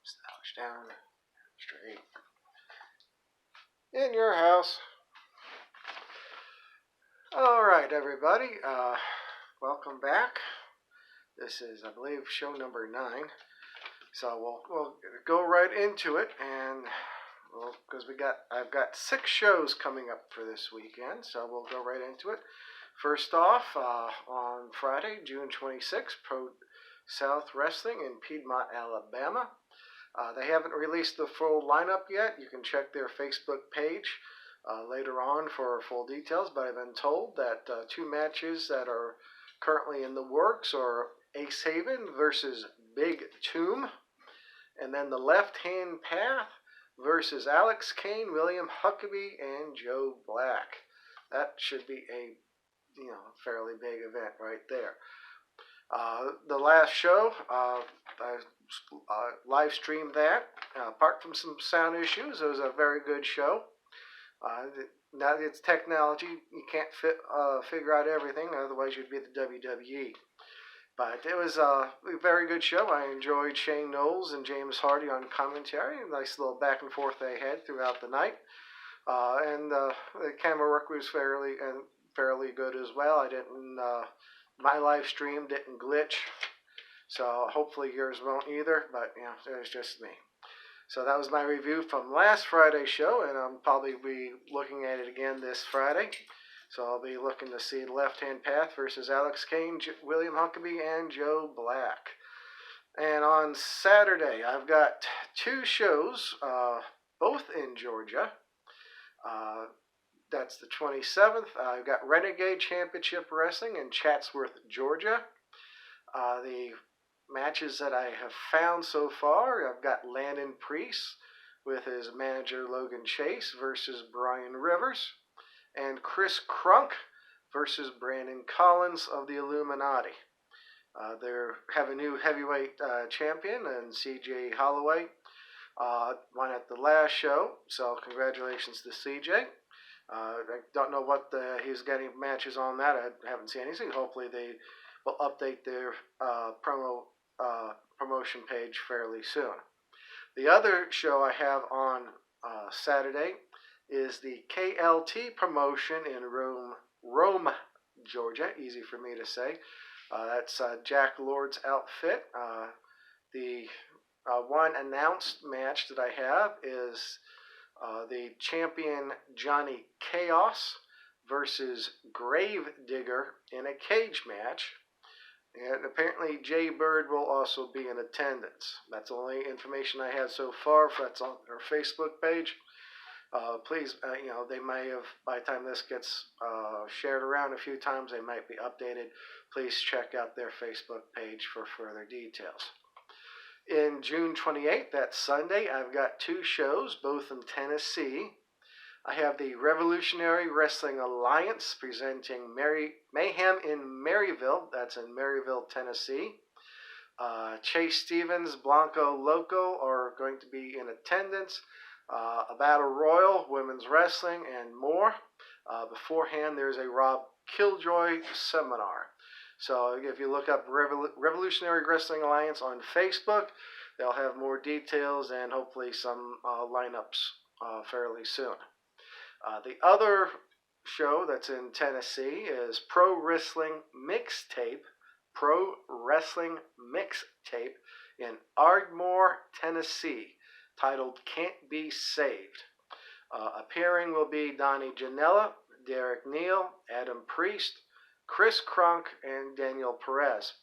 Slouch down, straight. In your house. Alright, everybody. Welcome back. This is, I believe, show number 9. So we'll go right into it, and because I've got 6 shows coming up for this weekend, so we'll go right into it. First off, on Friday, June 26th, Pro South Wrestling in Piedmont, Alabama. They haven't released the full lineup yet. You can check their Facebook page later on for full details, but I've been told that 2 matches that are currently in the works are Ace Haven versus Big Tomb, and then the Left Hand Path versus Alex Kane, William Huckabee, and Joe Black. That should be a fairly big event right there. The last show, I live streamed that. Apart from some sound issues, it was a very good show. Now it's technology. You can't figure out everything, otherwise you'd be the WWE. But it was a very good show. I enjoyed Shane Knowles and James Hardy on commentary. A nice little back and forth they had throughout the night. And the camera work was fairly good as well. My live stream didn't glitch, so hopefully yours won't either, but it was just me. So that was my review from last Friday's show, and I'll probably be looking at it again this Friday. So I'll be looking to see the Left Hand Path versus Alex Kane, William Huckabee, and Joe Black. And on Saturday, I've got 2 shows, both in Georgia. That's the 27th. I've got Renegade Championship Wrestling in Chatsworth, Georgia. The matches that I have found so far, I've got Landon Priest with his manager Logan Chase versus Brian Rivers, and Chris Crunk versus Brandon Collins of the Illuminati. They have a new heavyweight champion, and CJ Holloway won at the last show, so congratulations to CJ. I don't know what he's getting matches on that. I haven't seen anything. Hopefully they will update their promotion page fairly soon. The other show I have on Saturday is the KLT promotion in Rome, Georgia. Easy for me to say. That's Jack Lord's outfit. The one announced match that I have is the champion Johnny Chaos versus Gravedigger in a cage match. And apparently Jay Bird will also be in attendance. That's the only information I had so far. That's on their Facebook page. Please, they may have, by the time this gets shared around a few times, they might be updated. Please check out their Facebook page for further details. In June 28th, that's Sunday, I've got 2 shows, both in Tennessee. I have the Revolutionary Wrestling Alliance presenting Mayhem in Maryville. That's in Maryville, Tennessee. Chase Stevens, Blanco Loco are going to be in attendance. A Battle Royal, Women's Wrestling, and more. Beforehand, there's a Rob Killjoy seminar. So if you look up Revolutionary Wrestling Alliance on Facebook, they'll have more details and hopefully some lineups fairly soon. The other show that's in Tennessee is Pro Wrestling Mixtape in Ardmore, Tennessee, titled Can't Be Saved. Appearing will be Donnie Janela, Derek Neal, Adam Priest, Chris Crunk, and Daniel Perez.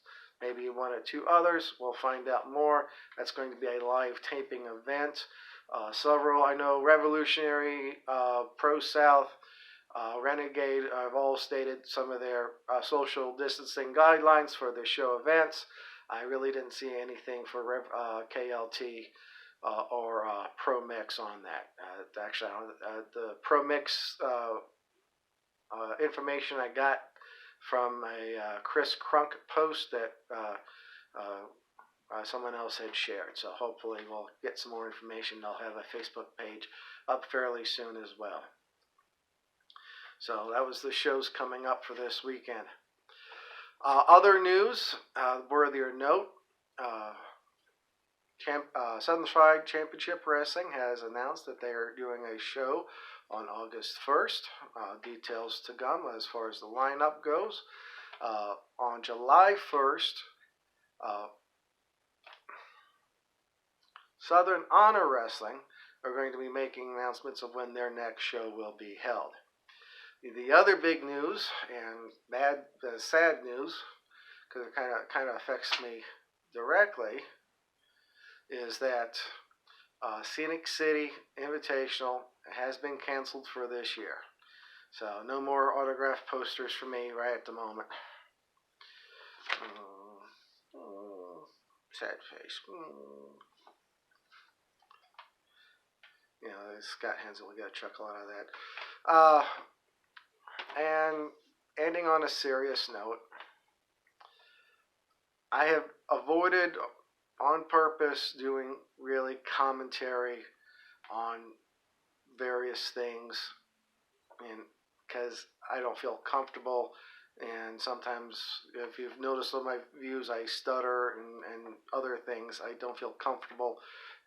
Maybe 1 or 2 others. We'll find out more. That's going to be a live taping event. Several, I know, Revolutionary, Pro South, Renegade have all stated some of their social distancing guidelines for the show events. I really didn't see anything for KLT or Pro Mix on that. Actually, the Pro Mix information I got from a Chris Crunk post that someone else had shared. So hopefully we'll get some more information. They'll have a Facebook page up fairly soon as well. So that was the shows coming up for this weekend. Other news, worthy of note, Southern Fried Championship Wrestling has announced that they are doing a show on August 1st. Details to come as far as the lineup goes. On July 1st, Southern Honor Wrestling are going to be making announcements of when their next show will be held. The other big news and sad news, because it kind of affects me directly, is that Scenic City Invitational has been canceled for this year. So no more autograph posters for me right at the moment. Sad face. You know, Scott Hensel, we got a chuckle out of that. And ending on a serious note, I have avoided on purpose doing really commentary on various things, and because I don't feel comfortable, and sometimes if you've noticed on my views I stutter and other things. I don't feel comfortable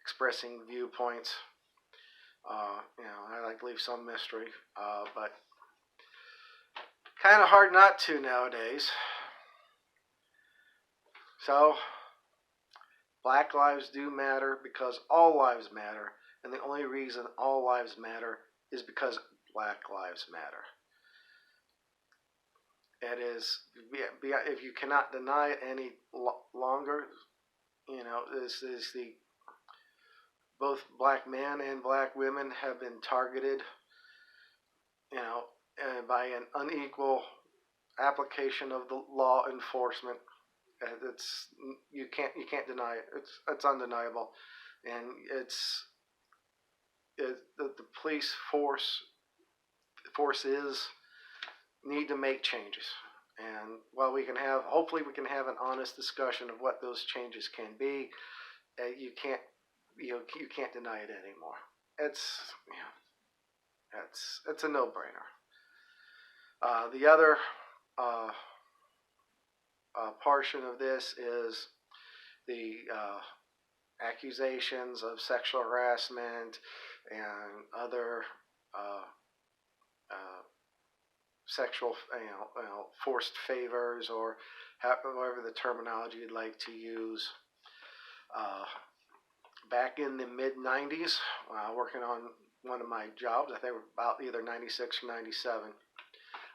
expressing viewpoints. I like to leave some mystery, but kind of hard not to nowadays. So Black lives do matter because all lives matter, and the only reason all lives matter is because Black lives matter. It is, if you cannot deny it any longer, this is both black men and black women have been targeted, by an unequal application of the law enforcement. You can't deny it. It's undeniable, and the police forces need to make changes. And while hopefully we can have an honest discussion of what those changes can be, you can't deny it anymore. It's a no-brainer. The other portion of this is the accusations of sexual harassment and other sexual, forced favors, or however the terminology you'd like to use. Back in the mid-90s, working on one of my jobs, I think about either 96 or 97,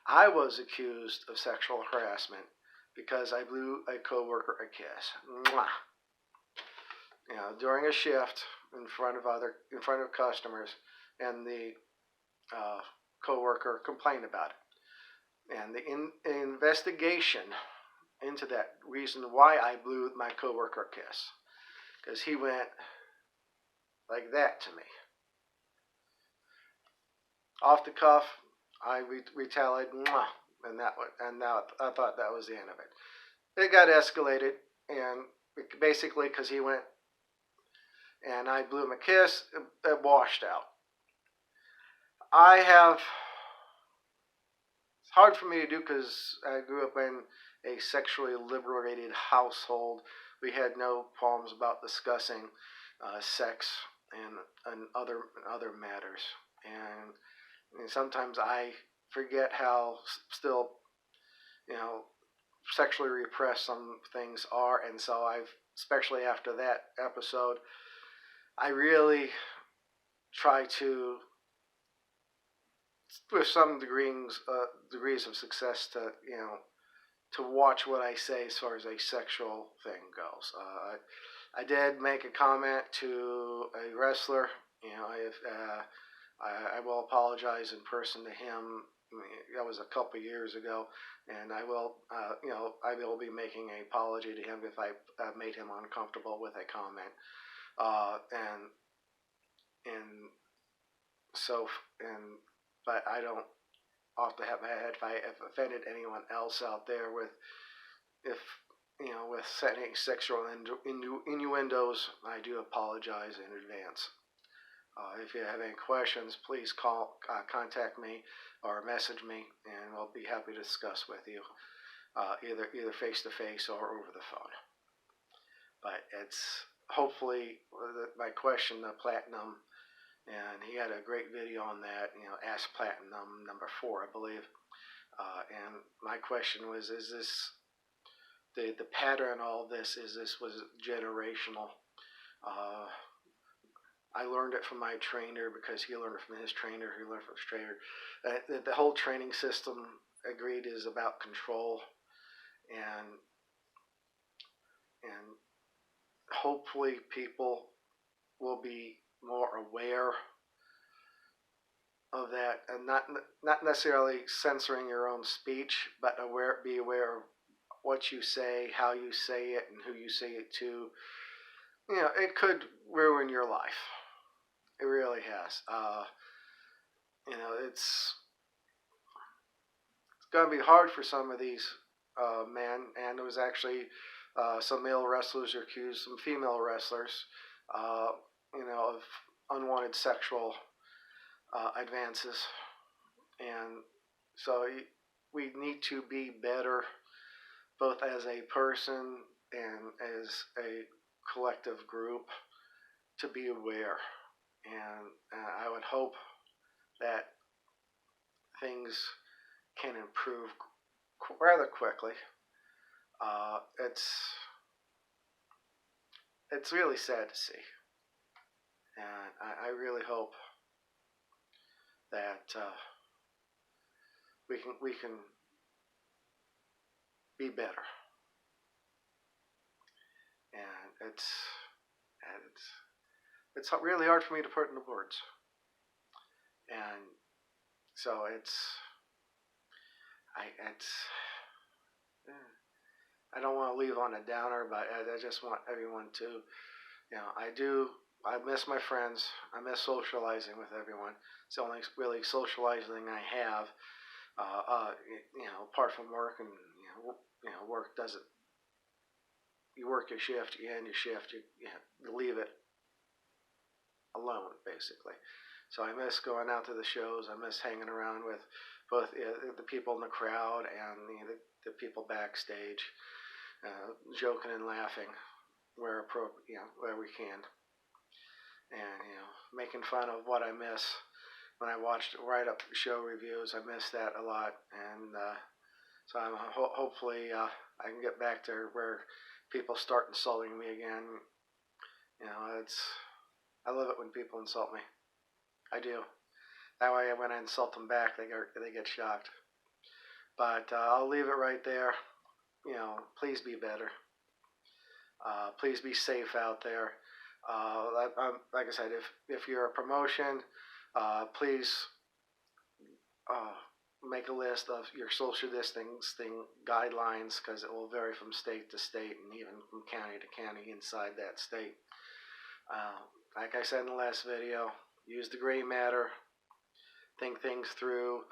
I was accused of sexual harassment because I blew a coworker a kiss. Mwah. During a shift in front of customers, and the coworker complained about it. And the investigation into that reason why I blew my coworker a kiss, because he went like that to me. Off the cuff, I retaliated, and I thought that was the end of it. It got escalated, and basically because he went and I blew him a kiss, it washed out. It's hard for me to do because I grew up in a sexually liberated household. We had no qualms about discussing sex and other matters. And sometimes I forget how still, sexually repressed some things are. And so especially after that episode, I really try to, with some degrees of success, to watch what I say as far as a sexual thing goes. I did make a comment to a wrestler. I will apologize in person to him. That was a couple years ago, and I will be making an apology to him if I made him uncomfortable with a comment. But I don't off the top of my head if I have offended anyone else out there with setting sexual innuendos. I do apologize in advance. If you have any questions, please contact me or message me, and I'll be happy to discuss with you, either face to face or over the phone. But it's hopefully, my question, platinum, and he had a great video on that. Ask Platinum number 4, I believe. And my question was: is this the pattern? All this was generational? I learned it from my trainer because he learned it from his trainer. He learned from his trainer. The whole training system, agreed, is about control, and hopefully people will be more aware of that, and not necessarily censoring your own speech, but be aware of what you say, how you say it, and who you say it to. It could ruin your life. It really has. It's going to be hard for some of these men, and it was actually some male wrestlers accused some female wrestlers, of unwanted sexual advances, and so we need to be better, both as a person and as a collective group, to be aware. And I would hope that things can improve rather quickly. It's really sad to see, and I really hope that we can be better. And it's really hard for me to put into words, and so I don't want to leave on a downer, but I just want everyone to, I miss my friends. I miss socializing with everyone. It's the only really socializing I have, apart from work, and work doesn't. You work your shift, you end your shift, you leave it alone, basically. So I miss going out to the shows. I miss hanging around with both the people in the crowd and the people backstage, joking and laughing where appropriate, where we can, and making fun of what I miss. When I watched write-up show reviews, I miss that a lot, and so I'm hopefully I can get back to where people start insulting me again. I love it when people insult me. I do. That way, when I insult them back, they get shocked. But I'll leave it right there. Please be better. Please be safe out there. Like I said, if you're a promotion, please make a list of your social distancing guidelines, because it will vary from state to state and even from county to county inside that state. Like I said in the last video, use the gray matter. Think things through.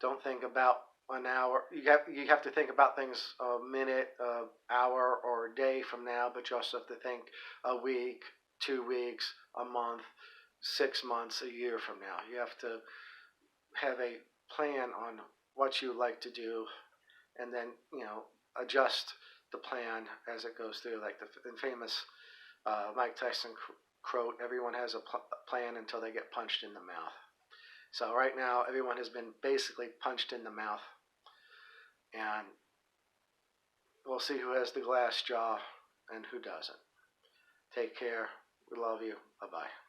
Don't think about an hour. You have to think about things a minute, an hour, or a day from now, but you also have to think a week, 2 weeks, a month, 6 months, a year from now. You have to have a plan on what you like to do, and then adjust the plan as it goes through. Like the famous Mike Tyson quote: "Everyone has a plan until they get punched in the mouth." So right now, everyone has been basically punched in the mouth, and we'll see who has the glass jaw and who doesn't. Take care. We love you. Bye-bye.